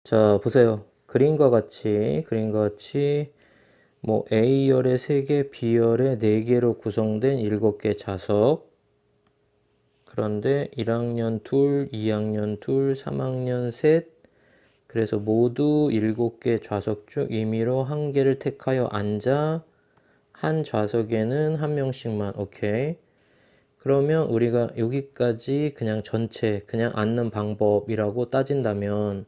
자, 보세요. 그림과 같이 뭐 A열의 3개, B열의 4개로 구성된 7개 좌석. 그런데 1학년 둘, 2학년 둘, 3학년 셋. 그래서 모두 7개 좌석 중 임의로 한 개를 택하여 앉아 한 좌석에는 한 명씩만. 오케이. 그러면 우리가 여기까지 그냥 전체 그냥 앉는 방법이라고 따진다면,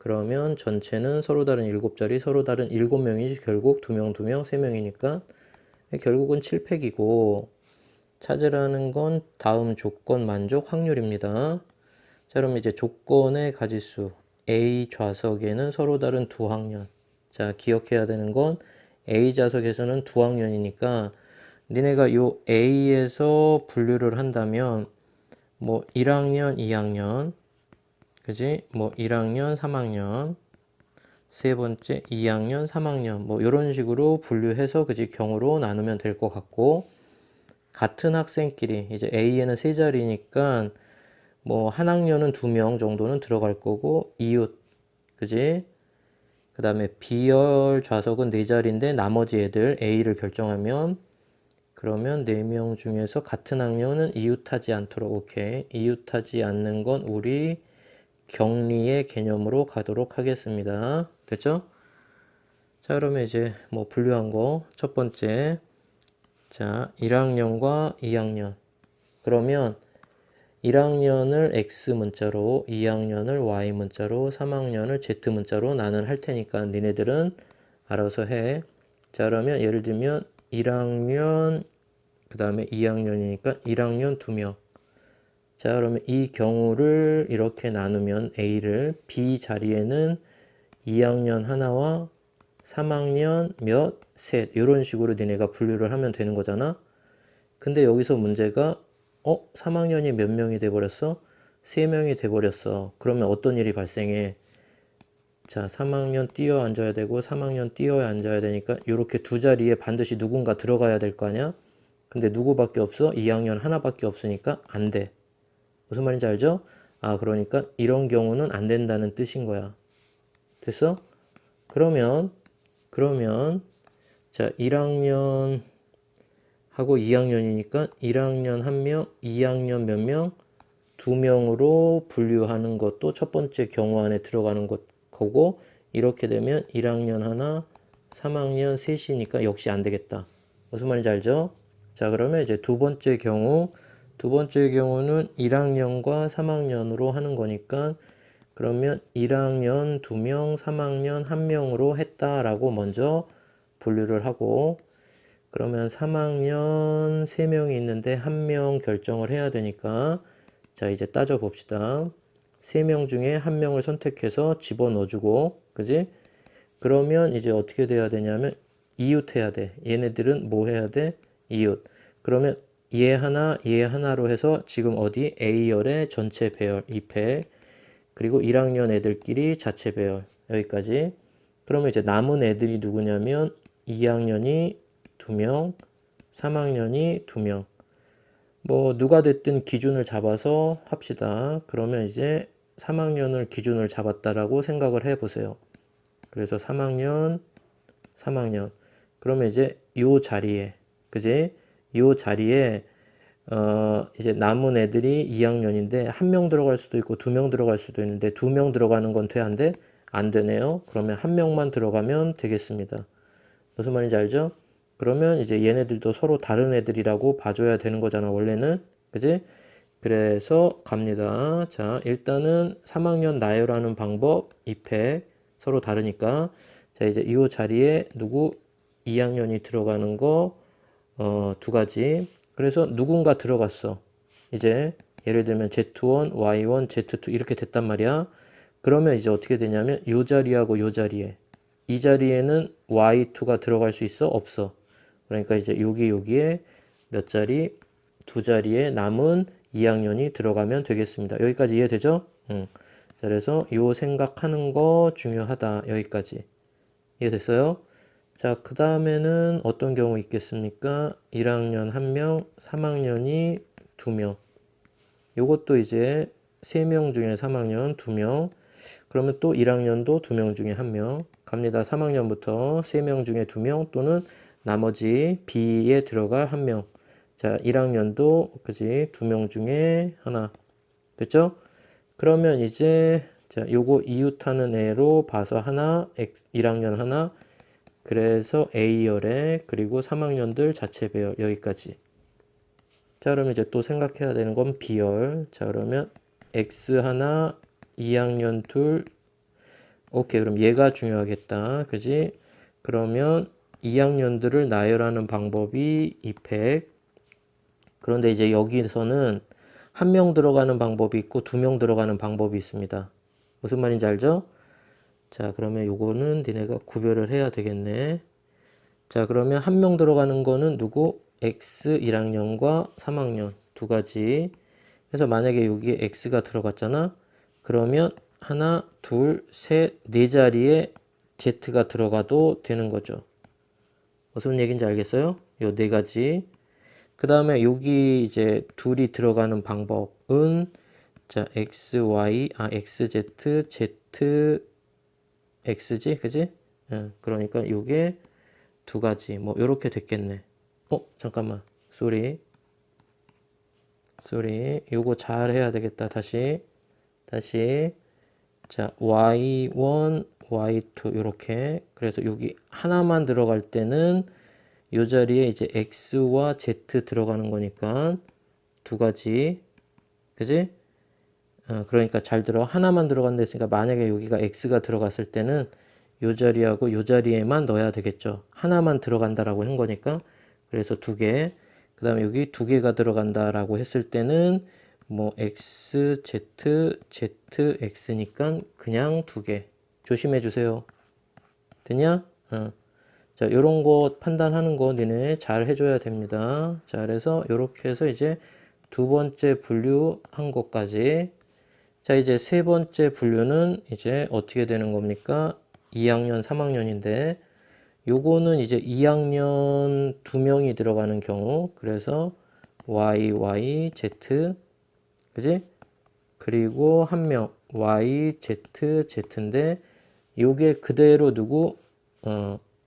그러면 전체는 서로 다른 7자리, 서로 다른 7명이지. 결국 2명, 2명, 3명이니까 결국은 7팩이고, 찾으라는 건 다음 조건 만족 확률입니다. 자, 그럼 이제 조건의 가지수 A 좌석에는 서로 다른 두 학년. 자, 기억해야 되는 건 A 좌석에서는 두 학년이니까 니네가 요 A에서 분류를 한다면 뭐 1학년, 2학년, 그지? 뭐 1학년, 3학년, 세 번째 2학년, 3학년, 뭐 이런 식으로 분류해서 그지 경우로 나누면 될 것 같고, 같은 학생끼리 이제 A에는 세 자리니까 뭐 한 학년은 2명 정도는 들어갈 거고, 이웃, 그지? 그 다음에 B열 좌석은 네 자리인데 나머지 애들 A를 결정하면, 그러면 4명 중에서 같은 학년은 이웃하지 않도록. 오케이. 이웃하지 않는 건 우리 격리의 개념으로 가도록 하겠습니다. 됐죠? 자, 그러면 이제 뭐 분류한 거 첫 번째, 자 1학년과 2학년. 그러면 1학년을 X 문자로, 2학년을 Y 문자로, 3학년을 Z 문자로 나는 할 테니까 니네들은 알아서 해. 자, 그러면 예를 들면 1학년 그 다음에 2학년이니까 1학년 2명. 자, 그러면 이 경우를 이렇게 나누면 A를 B 자리에는 2학년 하나와 3학년 몇, 셋 이런 식으로 니네가 분류를 하면 되는 거잖아. 근데 여기서 문제가 3학년이 몇 명이 돼버렸어? 3명이 돼버렸어. 그러면 어떤 일이 발생해? 자, 3학년 뛰어 앉아야 되고 3학년 뛰어 앉아야 되니까 이렇게 두 자리에 반드시 누군가 들어가야 될 거 아니야? 근데 누구밖에 없어? 2학년 하나밖에 없으니까 안 돼. 무슨 말인지 알죠? 아, 그러니까 이런 경우는 안 된다는 뜻인 거야. 됐어? 그러면 자, 1학년 하고 2학년이니까 1학년 1명, 2학년 몇 명? 2명으로 분류하는 것도 첫 번째 경우 안에 들어가는 거고, 이렇게 되면 1학년 하나, 3학년 셋이니까 역시 안 되겠다. 무슨 말인지 알죠? 자, 그러면 이제 두 번째 경우는 1학년과 3학년으로 하는 거니까, 그러면 1학년 2명, 3학년 1명으로 했다라고 먼저 분류를 하고, 그러면 3학년 3명이 있는데 1명 결정을 해야 되니까, 자, 이제 따져 봅시다. 3명 중에 1명을 선택해서 집어넣어주고, 그지? 그러면 이제 어떻게 돼야 되냐면 이웃 해야 돼. 얘네들은 뭐 해야 돼? 이웃. 그러면 얘 하나로 해서 지금 어디? A열의 전체 배열 2패, 그리고 1학년 애들끼리 자체 배열 여기까지. 그러면 이제 남은 애들이 누구냐면 2학년이 2명, 3학년이 2명. 뭐 누가 됐든 기준을 잡아서 합시다. 그러면 이제 3학년을 기준을 잡았다라고 생각을 해 보세요. 그래서 3학년. 그러면 이제 요 자리에, 그지? 요 자리에 이제 남은 애들이 2학년인데 한 명 들어갈 수도 있고 2명 들어갈 수도 있는데 2명 들어가는 건 돼, 안 돼? 안 되네요. 그러면 한 명만 들어가면 되겠습니다. 무슨 말인지 알죠? 그러면 이제 얘네들도 서로 다른 애들이라고 봐줘야 되는 거잖아, 원래는. 그지? 그래서 갑니다. 자, 일단은 3학년 나열하는 방법 2패 서로 다르니까. 자, 이제 이 자리에 누구 2학년이 들어가는 거 두 가지. 그래서 누군가 들어갔어. 이제 예를 들면 Z1, Y1, Z2 이렇게 됐단 말이야. 그러면 이제 어떻게 되냐면 요 자리하고 요 자리에, 이 자리에는 Y2가 들어갈 수 있어? 없어. 그러니까 이제 여기에 몇 자리? 두 자리에 남은 2학년이 들어가면 되겠습니다. 여기까지 이해되죠? 응. 그래서 요 생각하는 거 중요하다. 여기까지. 이해됐어요? 자, 그 다음에는 어떤 경우 있겠습니까? 1학년 1명, 3학년이 2명. 요것도 이제 3명 중에 3학년 2명. 그러면 또 1학년도 2명 중에 1명 갑니다. 3학년부터 3명 중에 2명 또는 나머지 B에 들어갈 1명. 자, 1학년도 그지 2명 중에 하나. 됐죠? 그러면 이제 자, 요거 이웃하는 애로 봐서 하나, 1학년 하나, 그래서 A열에 그리고 3학년들 자체 배열 여기까지. 자, 그러면 이제 또 생각해야 되는 건 B열. 자, 그러면 X 하나, 2학년 둘. 오케이, 그럼 얘가 중요하겠다. 그지? 그러면 2학년들을 나열하는 방법이 2팩. 그런데 이제 여기서는 1명 들어가는 방법이 있고 2명 들어가는 방법이 있습니다. 무슨 말인지 알죠? 자, 그러면 요거는 니네가 구별을 해야 되겠네. 자, 그러면 1명 들어가는 거는 누구? X 1학년과 3학년 두 가지. 그래서 만약에 여기에 X가 들어갔잖아. 그러면 하나, 둘, 셋, 네 자리에 Z가 들어가도 되는 거죠. 무슨 얘기인지 알겠어요? 요 네 가지. 그 다음에 여기 이제 둘이 들어가는 방법은 자, X, Y, X, Z, Z, X지, 그지? 그러니까 요게 두 가지, 뭐, 요렇게 됐겠네. 잠깐만. 쏘리. 요거 잘 해야 되겠다. 다시. 자, Y1, Y2, 요렇게. 그래서 여기 하나만 들어갈 때는 요 자리에 이제 X와 Z 들어가는 거니까 두 가지. 그지? 그러니까 잘 들어. 하나만 들어간다 했으니까 만약에 여기가 X가 들어갔을 때는 요 자리하고 요 자리에만 넣어야 되겠죠. 하나만 들어간다라고 한 거니까. 그래서 두 개. 그 다음에 여기 두 개가 들어간다라고 했을 때는 뭐 X, Z, Z, X니까 그냥 두 개. 조심해 주세요. 되냐? 자, 요런 거 판단하는 거 니네 잘 해줘야 됩니다. 자, 그래서 요렇게 해서 이제 두 번째 분류한 것까지. 자, 이제 세 번째 분류는 이제 어떻게 되는 겁니까? 2학년, 3학년인데, 요거는 이제 2학년 2명이 들어가는 경우, 그래서 Y, Y, Z, 그지? 그리고 한 명, Y, Z, Z인데, 요게 그대로 누구?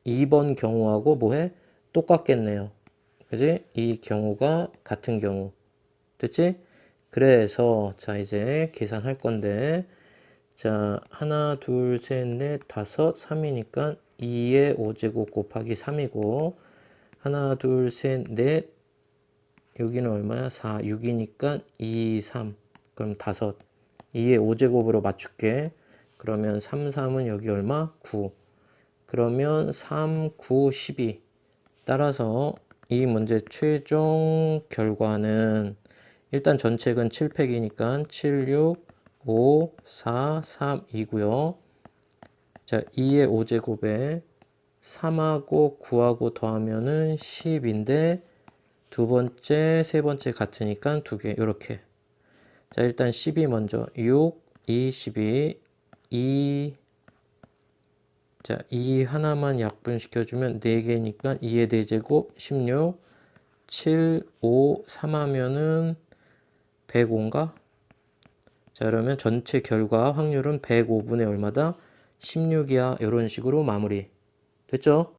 2번 경우하고 뭐해? 똑같겠네요. 그지? 이 경우가 같은 경우. 됐지? 그래서 자 이제 계산할 건데 자 하나 둘 셋 넷 다섯 3이니까 2의 5제곱 곱하기 3이고 하나 둘 셋 넷 여기는 얼마야? 4 6이니까 2 3 그럼 다섯 2의 5제곱으로 맞출게. 그러면 3 3은 여기 얼마? 9. 그러면 3 9 12 따라서 이 문제 최종 결과는 일단 전책은 7팩이니까 7, 6, 5, 4, 3, 2고요. 자, 2의 5제곱에 3하고 9하고 더하면은 10인데 두 번째, 세 번째 같으니까 두 개. 요렇게. 자, 일단 12 먼저. 6, 2, 12, 2. 자, 2 하나만 약분시켜주면 4개니까 2의 4제곱 16, 7, 5, 3 하면은 105인가? 자, 그러면 전체 결과 확률은 105분의 얼마다? 16이야. 이런 식으로 마무리. 됐죠?